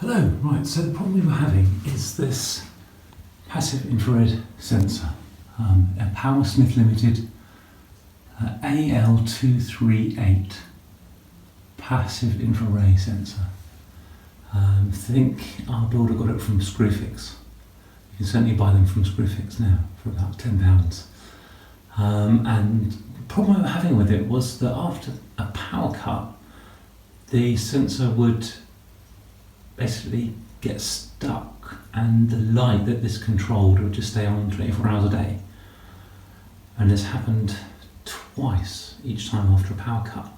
Hello, right, so the problem we were having is this passive infrared sensor, a PowerSmith Limited AL238 passive infrared sensor. I think our builder got it from Screwfix. You can certainly buy them from Screwfix now for about £10. And the problem we were having with it was that after a power cut, the sensor would basically get stuck and the light that this controlled would just stay on 24 hours a day. And this happened twice, each time after a power cut.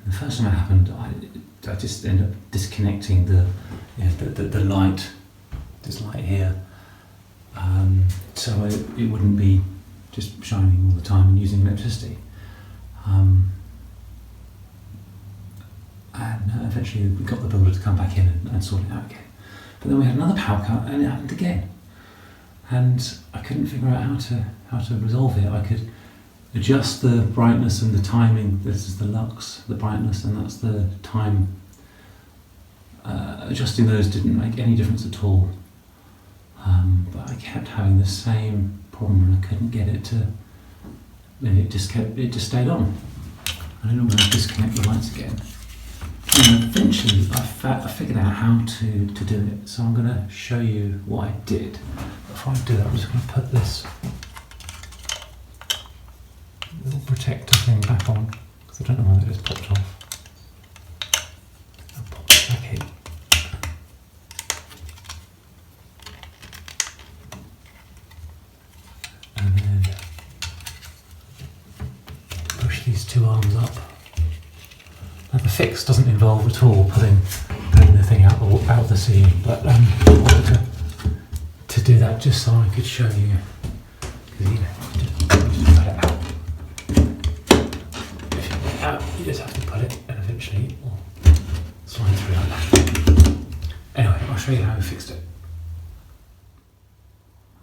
The first time it happened, I just ended up disconnecting the light, this light here, so it wouldn't be just shining all the time and using electricity. And eventually we got the builder to come back in and sort it out again. But then we had another power cut and it happened again. And I couldn't figure out how to resolve it. I could adjust the brightness and the timing. This is the lux, the brightness, and that's the time. Adjusting those didn't make any difference at all. But I kept having the same problem and I couldn't get it to, and it just stayed on. I don't know when I disconnect the lights again. And eventually I figured out how to do it, so I'm going to show you what I did. Before I do that, I'm just going to put this little protector thing back on, because I don't know whether it just popped off. I'll pop it back in. And then push these two arms up. Now the fix doesn't involve at all putting the thing out of the ceiling, but I wanted to do that just so I could show you. Because just put it out. If you put it out, you just have to put it, and eventually it will slide through like that. Anyway, I'll show you how we fixed it.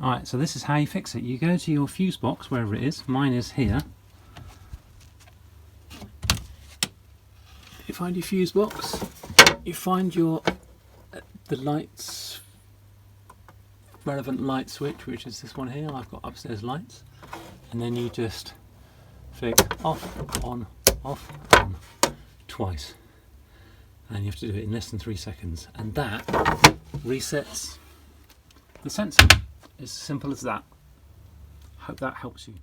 Alright, so this is how you fix it. You go to your fuse box, wherever it is. Mine is here. You find your fuse box, you find the relevant light switch, which is this one here. I've got upstairs lights, and then you just flick off, on, twice, and you have to do it in less than 3 seconds, and that resets the sensor. It's as simple as that. Hope that helps you.